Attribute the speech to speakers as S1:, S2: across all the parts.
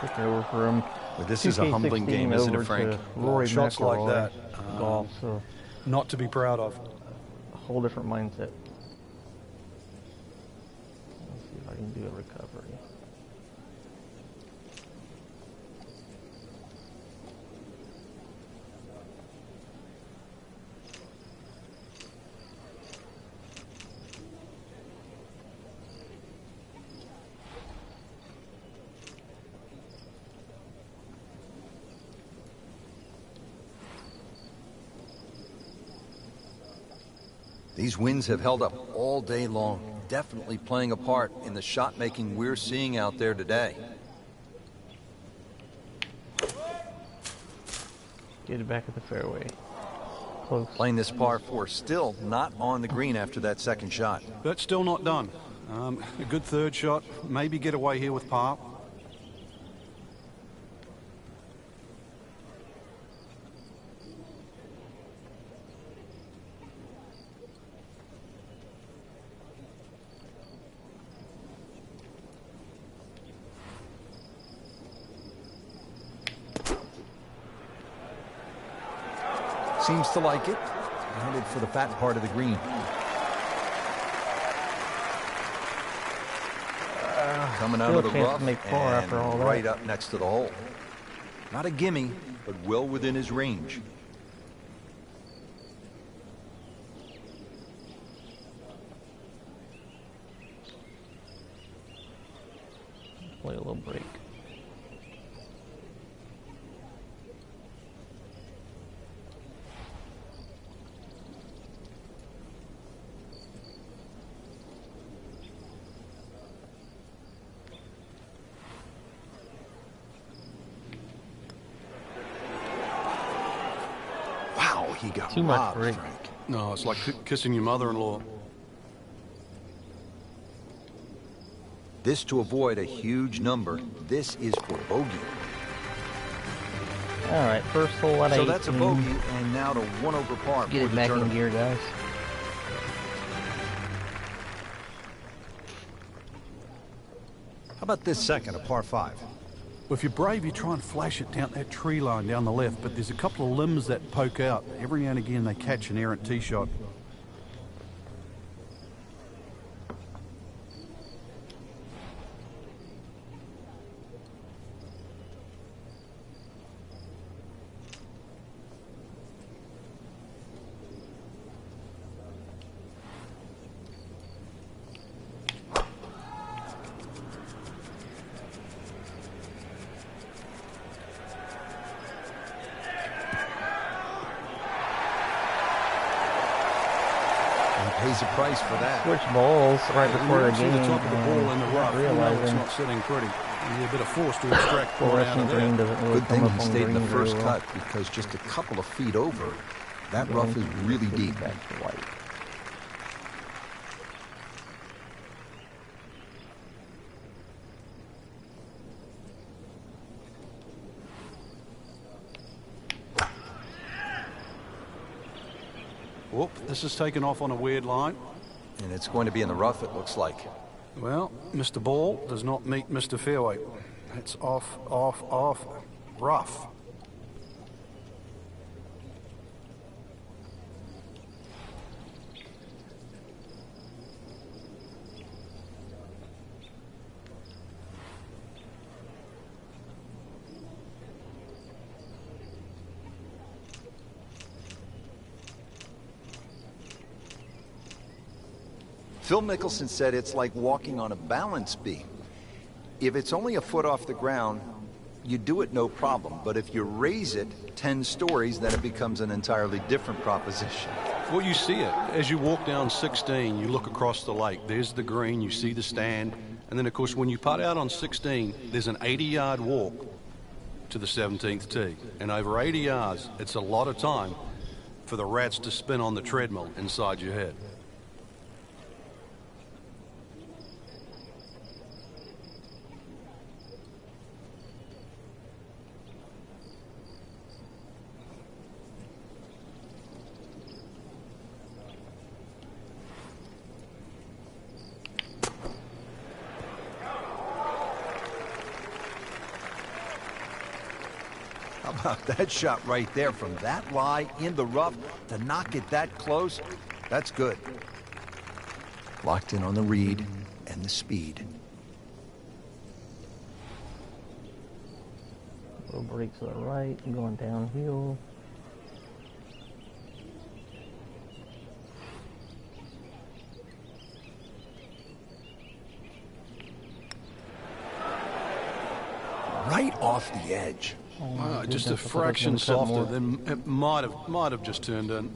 S1: Taking over for him.
S2: But this is a humbling game, isn't it, Frank?
S1: Rory
S3: Shots
S1: McIlroy,
S3: like that,
S1: golf, so
S3: not to be proud of.
S1: a whole different mindset. Let's see if I can do a recovery.
S2: These winds have held up all day long, definitely playing a part in the shot making we're seeing out there today.
S1: Get it back at the fairway. Close.
S2: Playing this par 4, still not on the green after that second shot.
S3: But still not done. A good third shot, maybe get away here with par.
S2: Seems to like it. Headed for the fat part of the green. Coming out of the rough and right up next to the hole. Not a gimme, but well within his range.
S1: Play a little break.
S2: He got
S1: too much
S2: robbed,
S1: break.
S2: Frank.
S3: No, it's like kissing your mother-in-law.
S2: This to avoid a huge number. This is for bogey.
S1: All right, first hole at 18.
S2: So that's a bogey, and now to 1 over par.
S1: Get it back in gear, guys.
S2: How about this second, a par 5?
S3: Well, if you're brave, you try and flash it down that tree line down the left, but there's a couple of limbs that poke out. Every now and again, they catch an errant tee shot.
S2: Pays a price for that.
S1: Switch balls right before the game.
S3: The top of the ball in the rough. You know it's
S1: Realizing
S3: not sitting pretty. You need a bit of force to extract point out of
S1: green
S3: there.
S1: doesn't really
S2: Good
S1: come
S2: thing
S1: up
S2: he
S1: on
S2: stayed in the
S1: green
S2: first
S1: very well.
S2: cut, because just a couple of feet over, that rough is really deep.
S1: Back to white.
S3: Whoop, this is taken off on a weird line.
S2: And it's going to be in the rough, it looks like.
S3: Well, Mr. Ball does not meet Mr. Fairway. It's off, rough.
S2: Phil Mickelson said it's like walking on a balance beam. If it's only a foot off the ground, you do it no problem. But if you raise it 10 stories, then it becomes an entirely different proposition.
S3: Well, you see it. As you walk down 16, you look across the lake. There's the green, you see the stand. And then, of course, when you putt out on 16, there's an 80-yard walk to the 17th tee. And over 80 yards, it's a lot of time for the rats to spin on the treadmill inside your head.
S2: about that shot right there from that lie in the rough to knock it that close. That's good. Locked in on the read and the speed.
S1: Little break to the right, going downhill.
S2: Right off the edge.
S1: Oh,
S3: Just a
S1: goodness, I thought it was
S3: fraction
S1: gonna cut
S3: softer
S1: more.
S3: than it might have just turned in.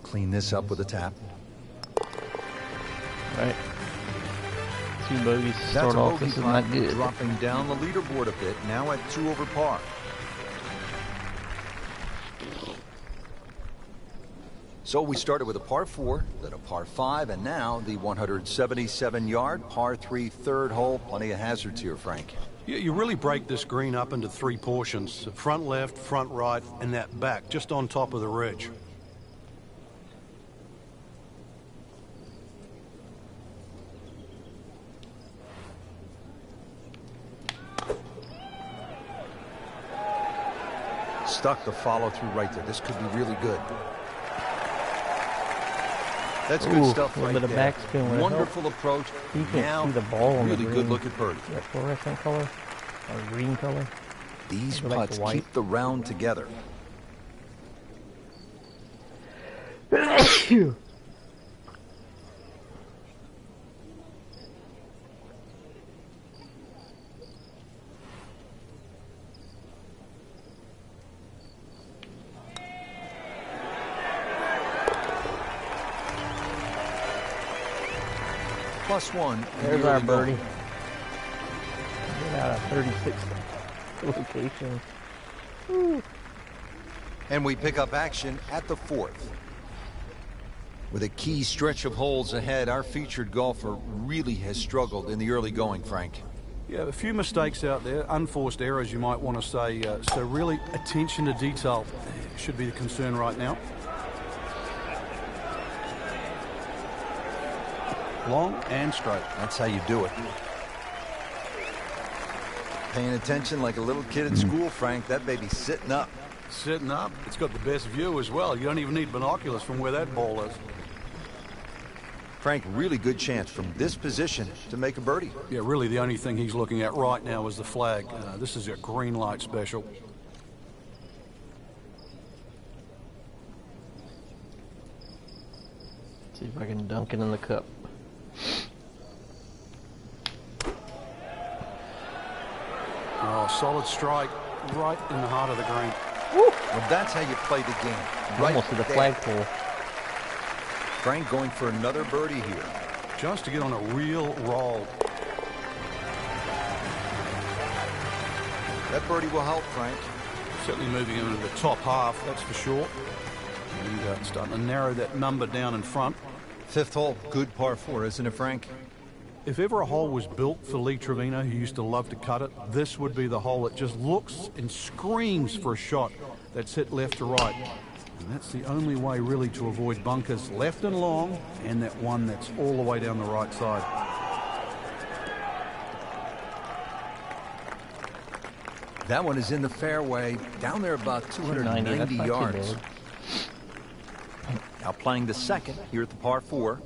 S2: Clean this up with a tap.
S1: Right. 2 bogeys to
S2: That's
S1: start
S2: a
S1: off.
S2: bogey
S1: This is
S2: putt,
S1: not good.
S2: dropping down the leaderboard a bit, now at 2 over par. So we started with a par 4, then a par 5, and now the 177-yard par 3 third hole. Plenty of hazards here, Frank.
S3: You really break this green up into 3 portions: front left, front right, and that back just on top of the ridge.
S2: Stuck the follow through right there. This could be really good. That's good
S1: Ooh,
S2: stuff
S1: a little
S2: right
S1: bit of
S2: there.
S1: backspin would
S2: Wonderful approach.
S1: You can't
S2: Now,
S1: see the ball on the
S2: really
S1: green.
S2: good look at birdie.
S1: That fluorescent color, or green color.
S2: These
S1: Go back to
S2: putts
S1: white.
S2: keep the round together. +1. in
S1: There's
S2: the
S1: our
S2: early going.
S1: birdie. Get out of 36 location.
S2: And we pick up action at the 4th. With a key stretch of holes ahead, our featured golfer really has struggled in the early going, Frank.
S3: Yeah, a few mistakes out there, unforced errors you might want to say, so really attention to detail should be the concern right now. Long and straight.
S2: That's how you do it. Paying attention like a little kid at school, Frank. That baby's sitting up.
S3: Sitting up, it's got the best view as well. You don't even need binoculars from where that ball is.
S2: Frank, really good chance from this position to make a birdie.
S3: Yeah, really the only thing he's looking at right now is the flag. This is a green light special.
S1: See if I can dunk it in the cup.
S3: Oh, solid strike right in the heart of the green.
S2: Well, that's how you play the game. Right
S1: Almost to the
S2: there.
S1: flagpole.
S2: Frank going for another birdie here.
S3: Just to get on a real roll.
S2: That birdie will help, Frank.
S3: Certainly moving into the top half, that's for sure. And starting to narrow that number down in front.
S2: 5th hole, good par 4, isn't it, Frank?
S3: If ever a hole was built for Lee Trevino, who used to love to cut it, this would be the hole that just looks and screams for a shot that's hit left to right. And that's the only way really to avoid bunkers left and long, and that one that's all the way down the right side.
S2: That one is in the fairway, down there about 290
S1: that's not too
S2: yards.
S1: bad.
S2: Now playing the 2nd here at the par 4.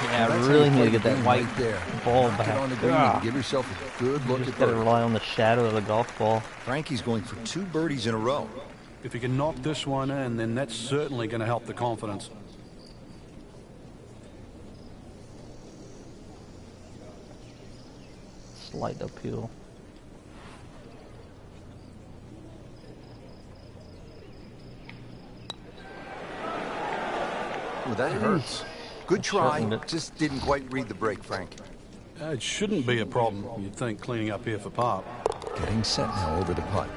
S1: Yeah, I
S2: That's how
S1: really
S2: you
S1: need
S2: play
S1: to get
S2: the
S1: that
S2: game
S1: white
S2: right there.
S1: ball
S2: Knock it
S1: back.
S2: on the green and give yourself a good
S1: You
S2: look
S1: just
S2: at
S1: gotta
S2: birdie.
S1: rely on the shadow of the golf ball.
S2: Frankie's going for 2 birdies in a row.
S3: If you can knock this one in, then that's certainly going to help the confidence.
S1: Slight uphill.
S2: Well, that hurts. Good try,
S1: shortened it.
S2: just didn't quite read the break, Frank.
S3: It shouldn't be a problem, you'd think, cleaning up here for par.
S2: Getting set now over the putt.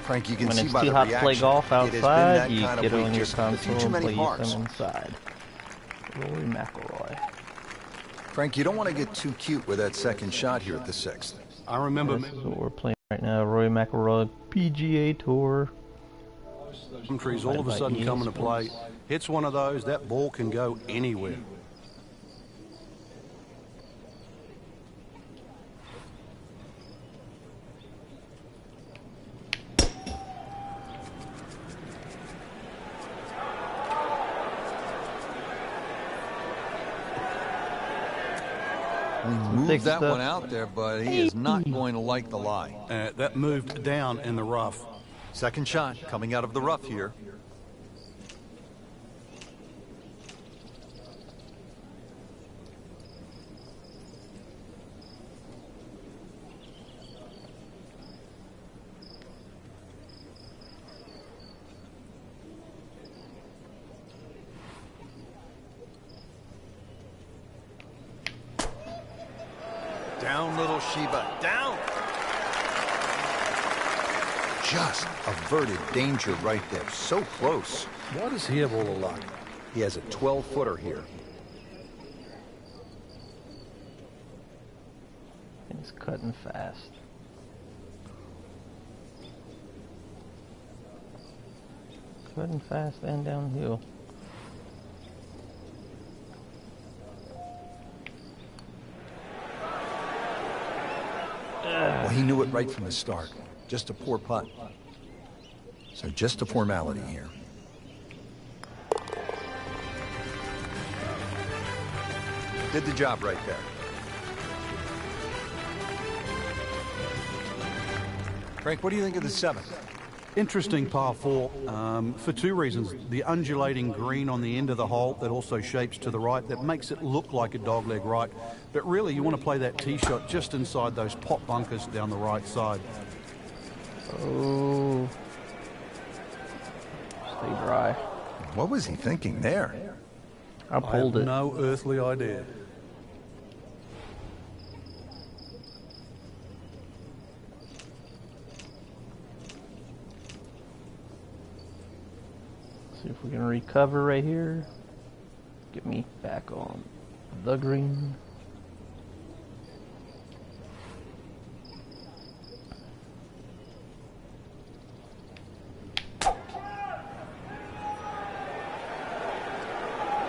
S2: Frank, you can
S1: When
S2: see
S1: it's
S2: by
S1: too
S2: the
S1: hot to play
S2: reaction,
S1: golf
S2: it has been
S1: outside,
S2: that
S1: you
S2: kind of
S1: get
S2: week,
S1: on your
S2: just a few
S1: console
S2: too
S1: and
S2: many
S1: play
S2: pars.
S1: some inside. Rory McIlroy.
S2: Frank, you don't want to get too cute with that second shot here at the 6th.
S3: I remember
S1: That's what we're playing right now. Rory McIlroy PGA Tour.
S3: some trees all of a sudden come into play. Hits one of those, that ball can go anywhere.
S2: He moved that one out there, but he is not going to like the lie.
S3: That moved down in the rough.
S2: Second shot coming out of the rough here. Down, little Sheba, down. Just averted danger right there. So close.
S3: Why does he have all the luck?
S2: He has a 12-footer here.
S1: He's cutting fast. Cutting fast and downhill.
S2: Well, he knew it right from the start. Just a poor putt. So just a formality here. Did the job right there. Frank, what do you think of the 7th?
S3: Interesting par 4 for two reasons. The undulating green on the end of the hole that also shapes to the right, that makes it look like a dogleg right. But really, you want to play that tee shot just inside those pot bunkers down the right side.
S1: Oh. Stay dry.
S2: What was he thinking there?
S1: I pulled
S3: I have
S1: it.
S3: no earthly idea.
S1: See if we can recover right here. Get me back on the green.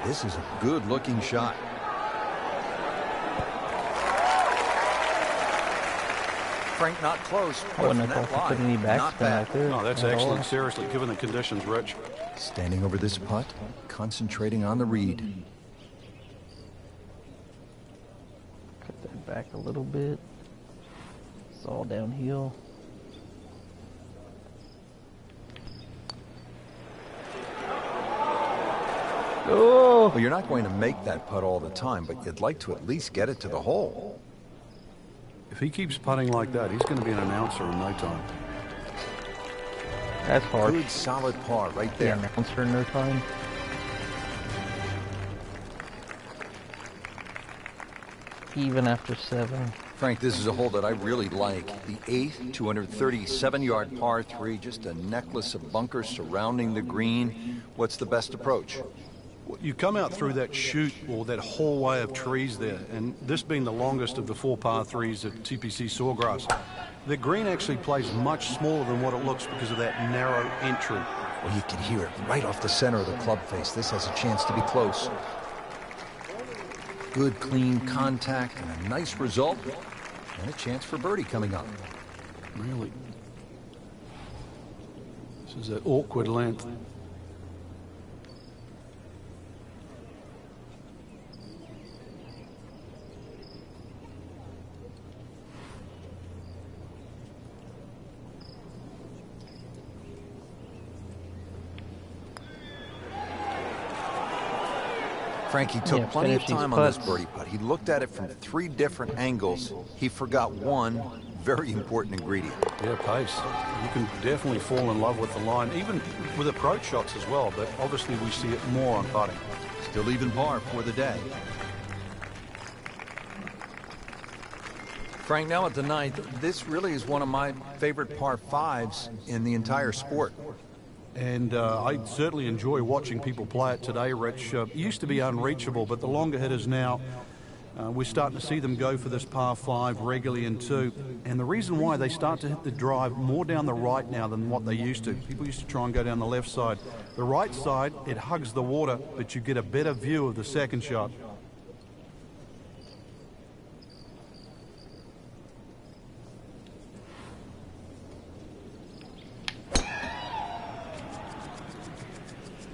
S2: This is a good-looking shot. Frank, not close.
S1: I
S2: But
S1: wouldn't
S2: from
S1: have
S2: that
S1: thought to put
S2: line,
S1: any
S2: not
S1: backspin
S2: bad.
S1: right there.
S3: No, that's
S1: at
S3: excellent.
S1: all.
S3: Seriously, given the conditions, Rich.
S2: Standing over this putt, concentrating on the read.
S1: Cut that back a little bit. It's all downhill. Oh!
S2: Well, you're not going to make that putt all the time, but you'd like to at least get it to the hole.
S3: If he keeps putting like that, he's going to be an announcer in no time.
S1: That's hard.
S2: Good, solid par right
S1: The
S2: there.
S1: announcer in no time. Even after 7.
S2: Frank, this is a hole that I really like. The 8th, 237-yard par 3, just a necklace of bunkers surrounding the green. What's the best approach?
S3: You come out through that chute or that hallway of trees there, and this being the longest of the 4 par 3s at TPC Sawgrass, the green actually plays much smaller than what it looks because of that narrow entry.
S2: Well, you can hear it right off the center of the club face. This has a chance to be close. Good, clean contact and a nice result. And a chance for birdie coming up.
S3: Really? This is that awkward length.
S2: Frankie took
S1: Yeah,
S2: plenty of
S1: finish these
S2: time on this
S1: putts.
S2: birdie putt. He looked at it from 3 different angles. He forgot one very important ingredient.
S3: Yeah, pace. You can definitely fall in love with the line, even with approach shots as well, but obviously we see it more on putting.
S2: Still even par for the day. Frank, now at the ninth, this really is one of my favorite par fives in the entire sport.
S3: And I certainly enjoy watching people play it today, Rich. It used to be unreachable, but the longer hitters now, we're starting to see them go for this par 5 regularly in 2. And the reason why they start to hit the drive more down the right now than what they used to. People used to try and go down the left side. The right side, it hugs the water, but you get a better view of the second shot.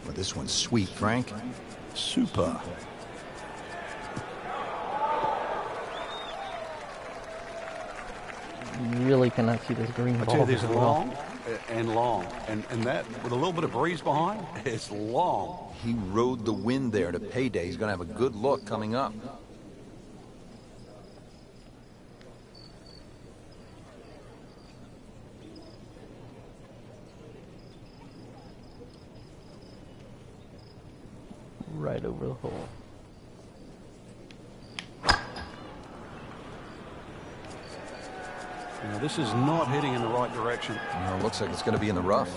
S2: Well, this one's sweet, Frank.
S3: Super.
S1: You really cannot see this green ball.
S3: I tell you, there's
S1: very well.
S3: long and long. And that, with a little bit of breeze behind, it's long.
S2: He rode the wind there to payday. He's going to have a good look coming up.
S1: Right over the hole.
S3: Now, this is not heading in the right direction.
S2: Looks like it's going to be in the rough.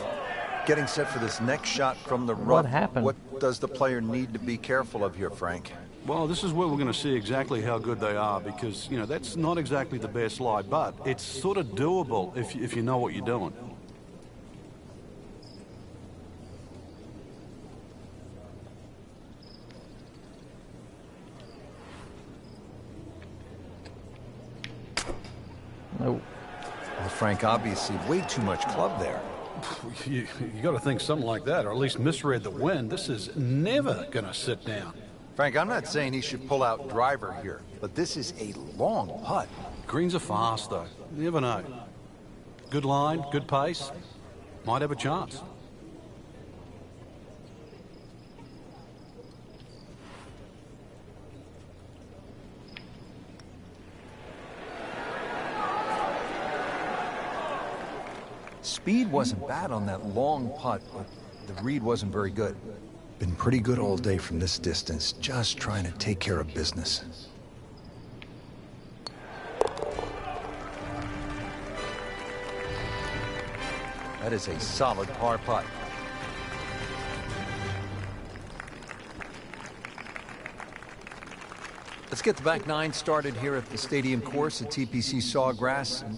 S2: Getting set for this next shot from the rough.
S1: What happened?
S2: What does the player need to be careful of here, Frank?
S3: Well, this is where we're going to see exactly how good they are because, you know, that's not exactly the best lie, but it's sort of doable if you know what you're doing.
S1: Nope.
S2: Well, Frank, obviously way too much club there.
S3: You got to think something like that, or at least misread the wind. This is never going to sit down.
S2: Frank, I'm not saying he should pull out driver here, but this is a long putt.
S3: Greens are fast, though. You never know. Good line, good pace. Might have a chance.
S2: Speed wasn't bad on that long putt, but the read wasn't very good. Been pretty good all day from this distance, just trying to take care of business. That is a solid par putt. Let's get the back nine started here at the stadium course at TPC Sawgrass. And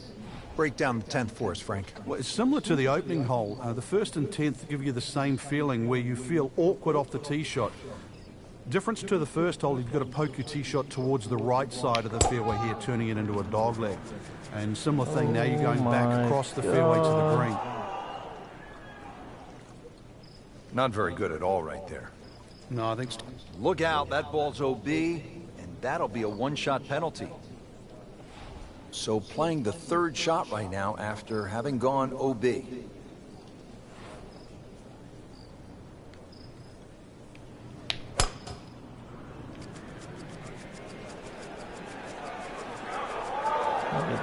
S2: break down the 10th for us, Frank.
S3: Well, it's similar to the opening hole. The first and 10th give you the same feeling where you feel awkward off the tee shot. Difference to the first hole, you've got to poke your tee shot towards the right side of the fairway here, turning it into a dogleg. And similar thing, now you're going back across the fairway to the green.
S2: Not very good at all right there.
S3: No, I think so.
S2: Look out, that ball's OB, and that'll be a one-shot penalty. So playing the third shot right now after having gone OB.
S1: Maybe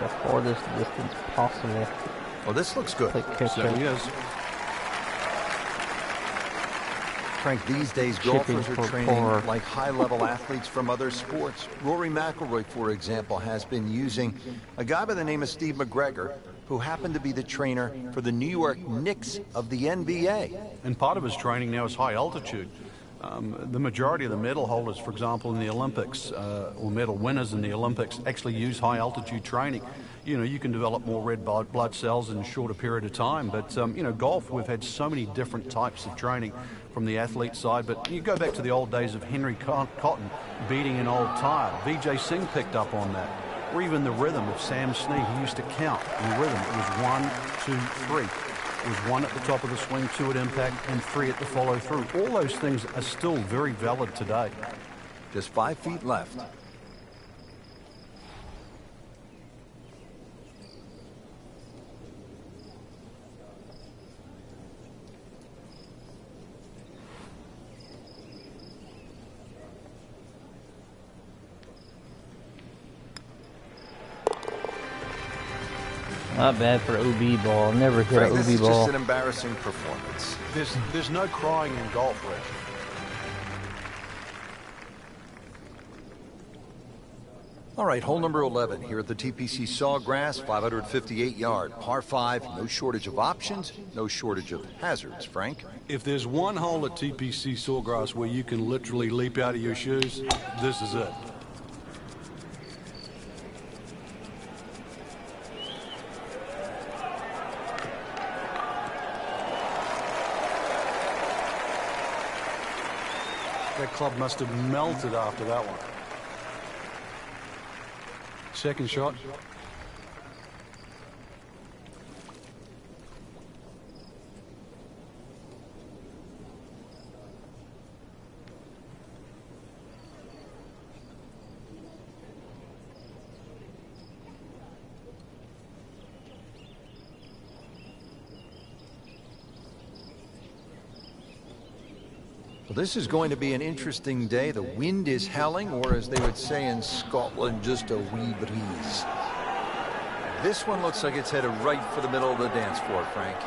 S1: the farthest distance possible.
S2: Well, this looks good.
S3: Certainly is.
S2: Frank, these days golfers are training like high-level athletes from other sports. Rory McIlroy, for example, has been using a guy by the name of Steve McGregor, who happened to be the trainer for the New York Knicks of the NBA.
S3: And part of his training now is high altitude. The majority of the medal holders, for example, in the Olympics, or medal winners in the Olympics, actually use high altitude training. You know, you can develop more red blood cells in a shorter period of time. But, you know, golf, we've had so many different types of training from the athlete side. But you go back to the old days of Henry Cotton beating an old tire. Vijay Singh picked up on that. Or even the rhythm of Sam Snead. He used to count in rhythm. It was 1, 2, 3. It was 1 at the top of the swing, 2 at impact, and 3 at the follow through. All those things are still very valid today.
S2: Just 5 feet left.
S1: Not bad for OB ball. Never hit
S2: Frank,
S1: an
S2: this
S1: OB
S2: is
S1: ball.
S2: just an embarrassing performance.
S3: There's no crying in golf, Rich.
S2: All right, hole number 11 here at the TPC Sawgrass, 558 yard, par 5, no shortage of options, no shortage of hazards, Frank.
S3: If there's one hole at TPC Sawgrass where you can literally leap out of your shoes, this is it. That club must have melted after that one. Second shot.
S2: Well, this is going to be an interesting day. The wind is howling, or as they would say in Scotland, just a wee breeze. This one looks like it's headed right for the middle of the dance floor, Frank.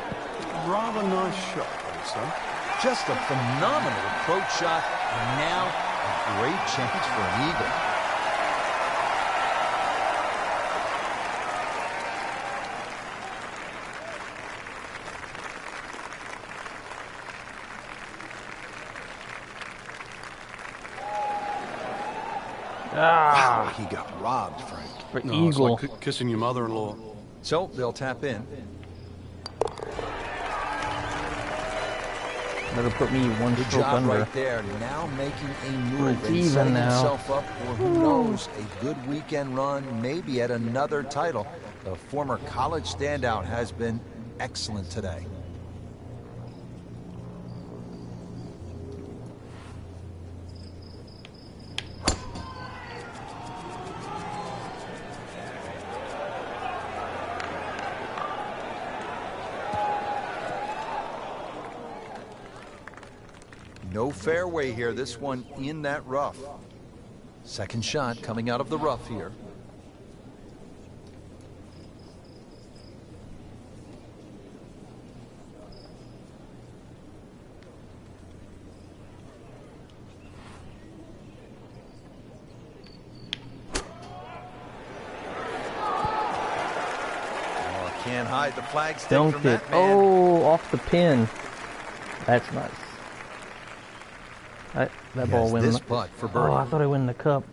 S3: Rather nice shot, I would say.
S2: Just a phenomenal approach shot, and now a great chance for an eagle. Wow, he got robbed, Frank.
S1: For
S3: No,
S1: eagle.
S3: it's like kissing your mother-in-law.
S2: So they'll tap in.
S1: Better put me one
S2: Good
S1: stroke
S2: job
S1: under.
S2: right there. Now making a move
S1: It's
S2: and
S1: even
S2: setting
S1: now.
S2: himself up for, who knows, a good weekend run, maybe at another title. The former college standout has been excellent today. No fairway here, this one in that rough. Second shot coming out of the rough here. Oh, can't hide the flag stick from
S1: Dunked it.
S2: that man.
S1: Oh, off the pin. That's nice. That ball
S2: Yes,
S1: went.
S2: this putt for birdie.
S1: Oh, I thought I went in the cup.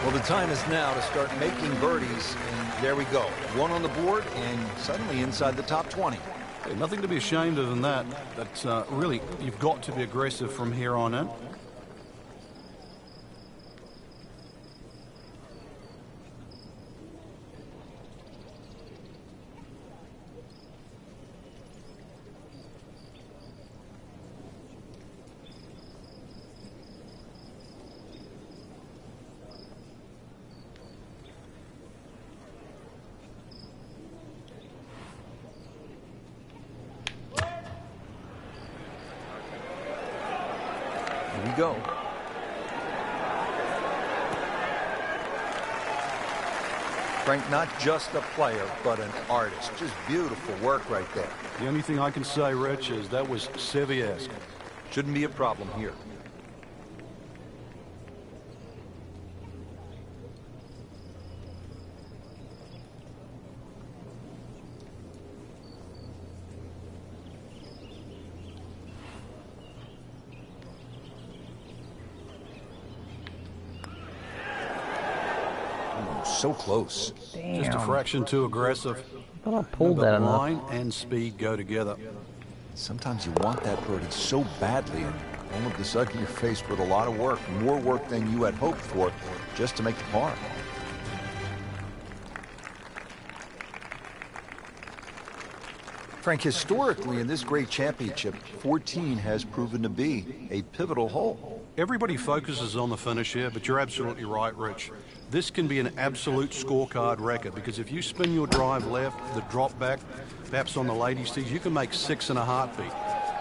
S2: Well, the time is now to start making birdies, and there we go. One on the board, and suddenly inside the top 20.
S3: Hey, nothing to be ashamed of in that. That's really, you've got to be aggressive from here on in.
S2: Here we go. Frank, not just a player, but an artist. Just beautiful work right there.
S3: The only thing I can say, Rich, is that was Seviesque.
S2: Shouldn't be a problem here. So close.
S1: Damn.
S3: Just a fraction too aggressive.
S1: I thought I pulled
S3: But
S1: that enough.
S3: line and speed go together.
S2: Sometimes you want that birdie so badly, and all of a sudden you're faced with a lot of work, more work than you had hoped for, just to make the par. Frank, historically in this great championship, 14 has proven to be a pivotal hole.
S3: Everybody focuses on the finish here, but you're absolutely right, Rich. This can be an absolute scorecard record, because if you spin your drive left, the drop back, perhaps on the ladies' tees, you can make 6 in a heartbeat.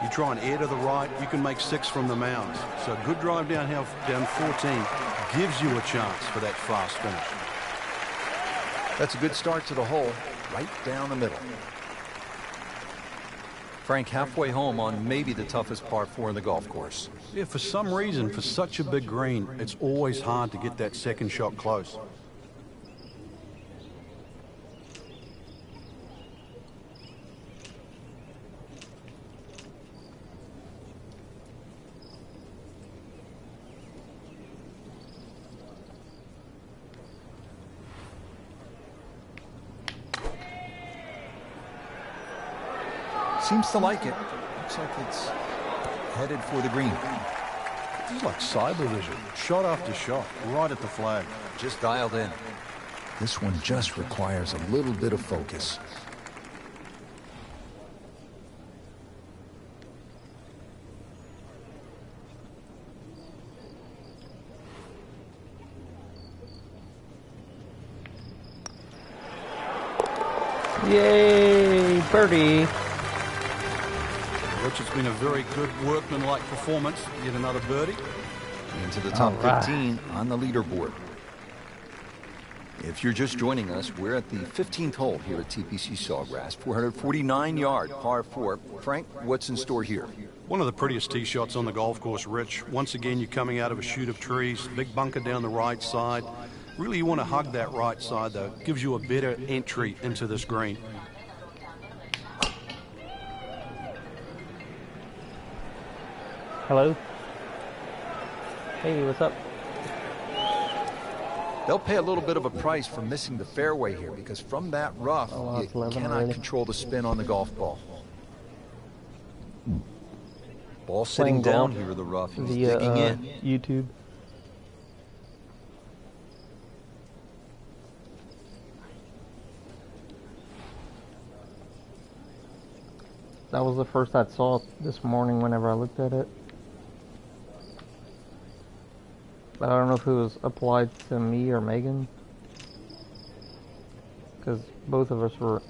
S3: You try and air to the right, you can make 6 from the mounds. So a good drive downhill, down 14, gives you a chance for that fast finish.
S2: That's a good start to the hole, right down the middle. Frank, halfway home on maybe the toughest par 4 in the golf course.
S3: Yeah, for some reason, for such a big green, it's always hard to get that second shot close.
S2: Seems to like it. Looks like it's headed for the green.
S3: This is like cyber vision. Shot after shot, right at the flag.
S2: Just dialed in. This one just requires a little bit of focus.
S1: Yay, birdie.
S3: Which has been a very good workmanlike performance. Yet another birdie.
S2: Into the top
S1: All right.
S2: 15 on the leaderboard. If you're just joining us, we're at the 15th hole here at TPC Sawgrass, 449-yard par 4. Frank, what's in store here?
S3: One of the prettiest tee shots on the golf course, Rich. Once again, you're coming out of a chute of trees, big bunker down the right side. Really, you want to hug that right side, though. It gives you a better entry into this green.
S1: Hello? Hey, what's up?
S2: They'll pay a little bit of a price for missing the fairway here because from that rough,
S1: wow, it's
S2: you
S1: 11
S2: cannot
S1: already.
S2: control the spin on the golf ball. Ball sitting
S1: Playing
S2: down
S1: golf
S2: here in the rough. He's
S1: via
S2: digging in.
S1: YouTube. That was the first I saw this morning whenever I looked at it. But I don't know if it was applied to me or Megan. Because both of us were...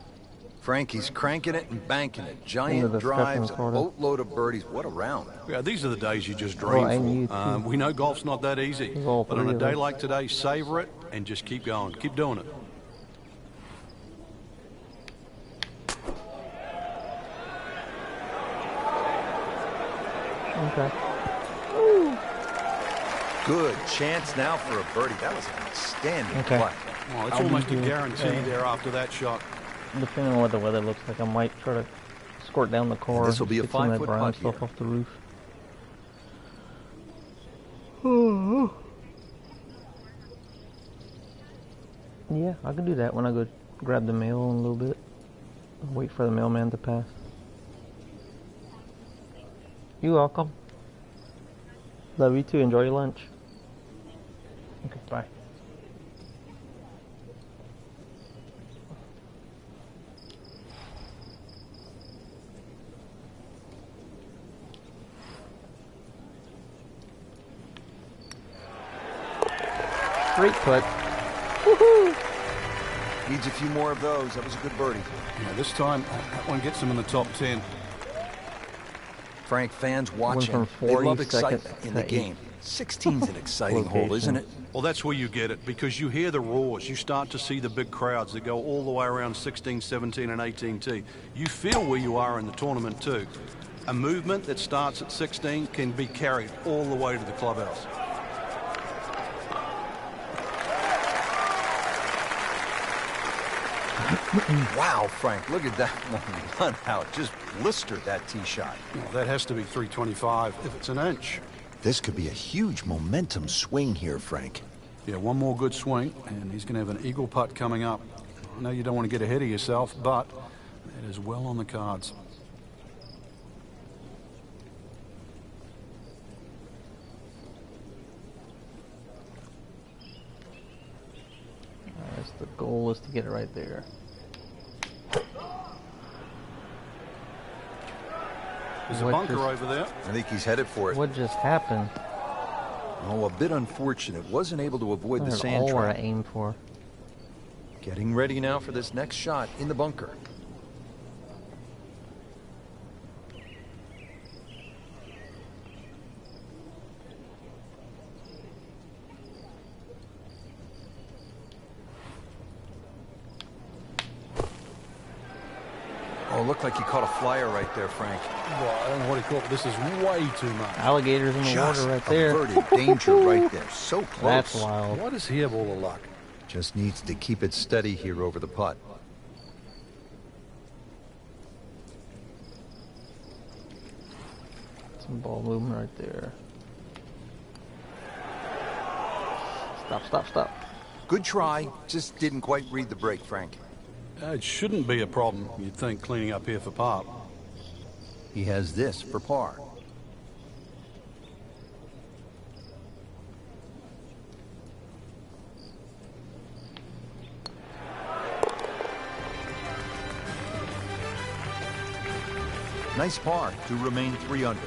S2: Frankie's cranking it and banking it.
S1: Into
S2: Giant
S1: the
S2: drives, a
S1: discussion, sorta.
S2: boatload of birdies. What a round.
S3: Yeah, these are the days you just dream
S1: Well, and you
S3: for.
S1: too.
S3: We know golf's not that easy.
S1: There's all
S3: But on
S1: three
S3: a
S1: of
S3: day
S1: us.
S3: like today, savor it and just keep going. Keep doing it.
S1: Okay.
S2: Good chance now for a birdie. That was an outstanding
S1: Okay.
S2: play.
S3: Well, it's
S1: I'll be
S3: almost a
S1: doing-
S3: guarantee there after that shot.
S1: Depending on what the weather looks like, I might try to squirt down the car.
S2: this'll be a
S1: get some of that
S2: 5-foot
S1: brown
S2: putt
S1: stuff
S2: here.
S1: off the roof. Yeah, I can do that when I go grab the mail in a little bit. Wait for the mailman to pass. You're welcome. Love you too. Enjoy your lunch. Okay, bye. Great putt.
S2: Needs a few more of those. That was a good birdie.
S3: Yeah, this time, that one gets him in the top 10.
S2: Frank, fans
S1: from
S2: watching, they love
S1: 42nd
S2: excitement in the
S1: to
S2: game. 16's an exciting hole, isn't it?
S3: Well, that's where you get it, because you hear the roars. You start to see the big crowds that go all the way around 16, 17, and 18T. You feel where you are in the tournament, too. A movement that starts at 16 can be carried all the way to the clubhouse.
S2: Wow, Frank, look at that one run out. Just blistered that tee shot.
S3: Well, that has to be 325 if it's an inch.
S2: This could be a huge momentum swing here, Frank.
S3: Yeah, one more good swing, and he's going to have an eagle putt coming up. I know you don't want to get ahead of yourself, but it is well on the cards.
S1: That's the goal, is to get it right there.
S3: There's a
S1: What
S3: bunker
S1: just-
S3: over there.
S2: I think he's headed for it.
S1: What just happened?
S2: Oh, a bit unfortunate. Wasn't able to avoid the
S1: That's
S2: sand
S1: all where I
S2: trap.
S1: aimed for.
S2: Getting ready now for this next shot in the bunker. Oh, looked like he caught a flyer right there, Frank.
S3: Well, I don't know what he caught, but this is way too much.
S1: Alligators in the
S2: Just
S1: water right there.
S2: averted danger right there. So close.
S1: That's wild.
S3: Why does he have all the luck?
S2: Just needs to keep it steady here over the putt.
S1: Some ball movement right there. Stop, stop, stop.
S2: Good try. Just didn't quite read the break, Frank.
S3: It shouldn't be a problem, you'd think, cleaning up here for par.
S2: He has this for par. Nice par to remain 3 under.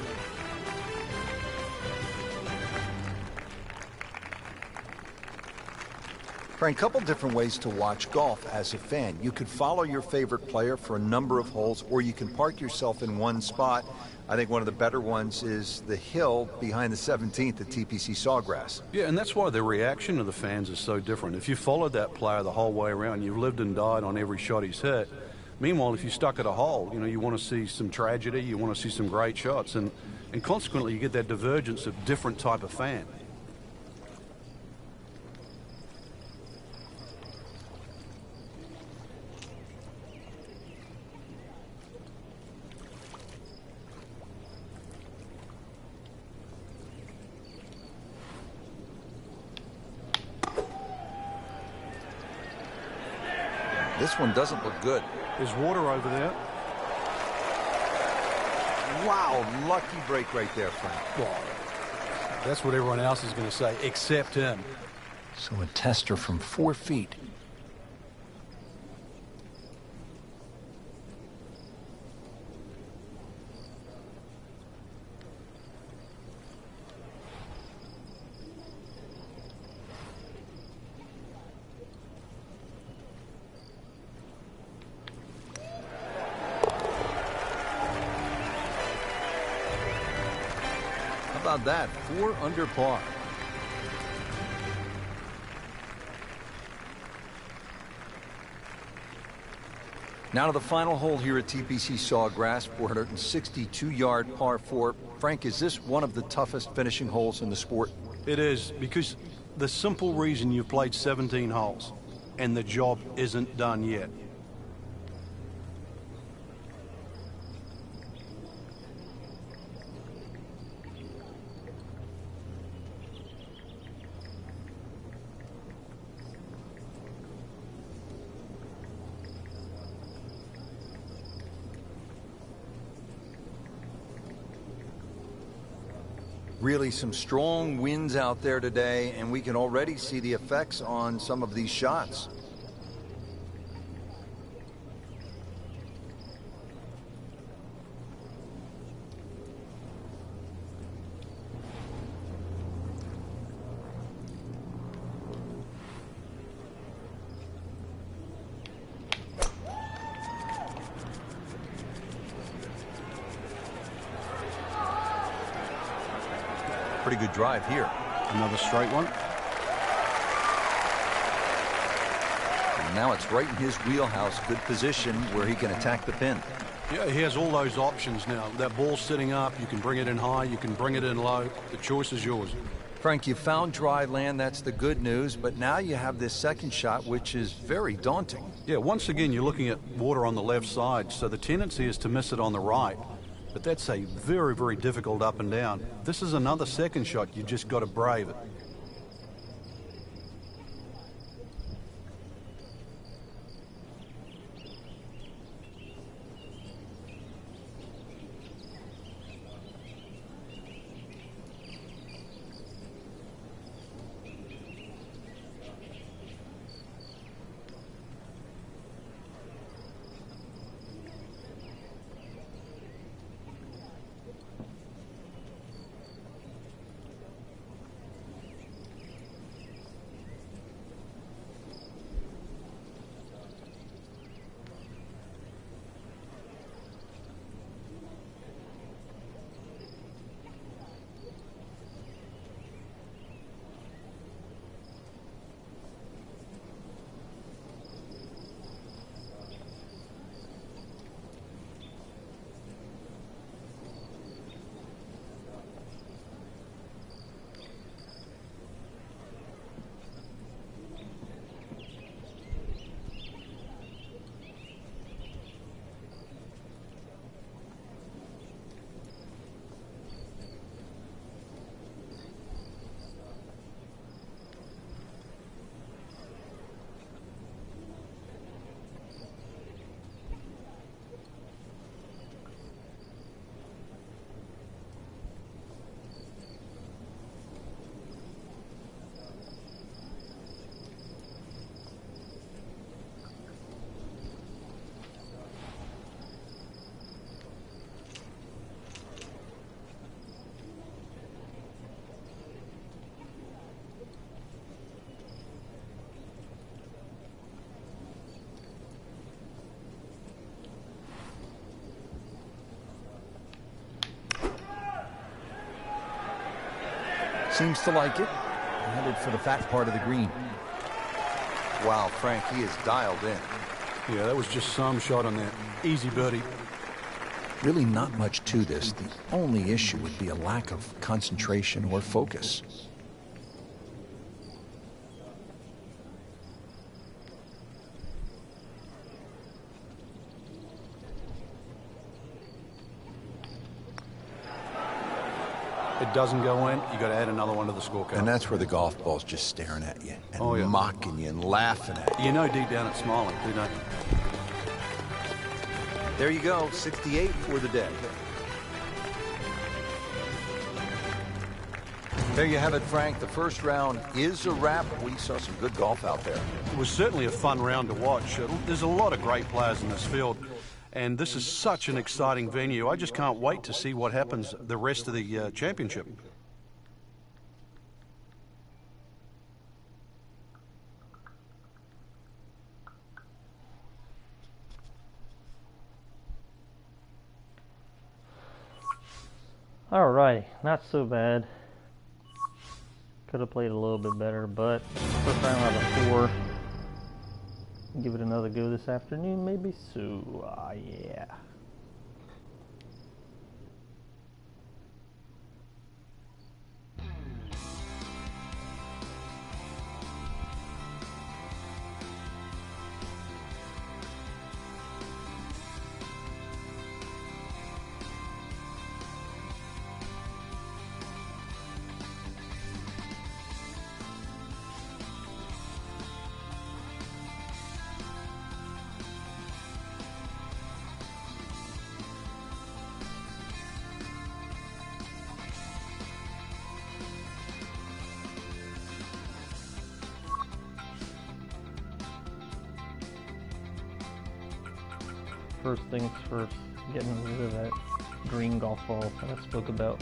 S2: Frank, a couple different ways to watch golf as a fan. You could follow your favorite player for a number of holes, or you can park yourself in one spot. I think one of the better ones is the hill behind the 17th at TPC Sawgrass.
S3: Yeah, and that's why the reaction of the fans is so different. If you followed that player the whole way around, you've lived and died on every shot he's hit. Meanwhile, if you stuck at a hole, you want to see some tragedy, you want to see some great shots, and consequently you get that divergence of different type of fan.
S2: This one doesn't look good.
S3: There's water over there.
S2: Wow, lucky break right there, Frank.
S3: Well, that's what everyone else is going to say, except him.
S2: So a tester from 4 feet. How about that? 4 under par. Now to the final hole here at TPC Sawgrass, 462-yard par 4. Frank, is this one of the toughest finishing holes in the sport?
S3: It is, because the simple reason you've played 17 holes and the job isn't done yet.
S2: Really some strong winds out there today, and we can already see the effects on some of these shots. Pretty good drive here.
S3: Another straight one.
S2: And now it's right in his wheelhouse. Good position where he can attack the pin.
S3: Yeah, he has all those options now. That ball's sitting up. You can bring it in high. You can bring it in low. The choice is yours.
S2: Frank, you found dry land. That's the good news. But now you have this second shot, which is very daunting.
S3: Yeah, once again, you're looking at water on the left side, so the tendency is to miss it on the right. But that's a very, very difficult up and down. This is another second shot. You just got to brave it.
S4: Seems to like it. Headed for the fat part of the green.
S2: Wow, Frank, he is dialed in.
S3: Yeah, that was just some shot on that. Easy birdie.
S4: Really not much to this. The only issue would be a lack of concentration or focus.
S3: It doesn't go in, you got to add another one to the scorecard.
S4: And that's where the golf ball's just staring at you and
S3: Oh, yeah.
S4: mocking you and laughing at you.
S3: You know deep down it's smiling, do you know?
S2: There you go, 68 for the day. There you have it, Frank. The first round is a wrap. We saw some good golf out there.
S3: It was certainly a fun round to watch. There's a lot of great players in this field, and this is such an exciting venue. I just can't wait to see what happens the rest of the championship.
S1: Alrighty, not so bad. Could have played a little bit better, but first round out of 4. Give it another go this afternoon, maybe. So, yeah. First things first, getting rid of that green golf ball that I spoke about.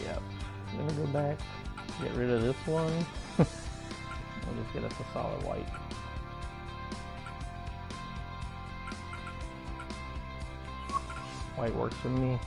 S1: Yep. I'm gonna go back, get rid of this one. We'll just get us a solid white. White works for me.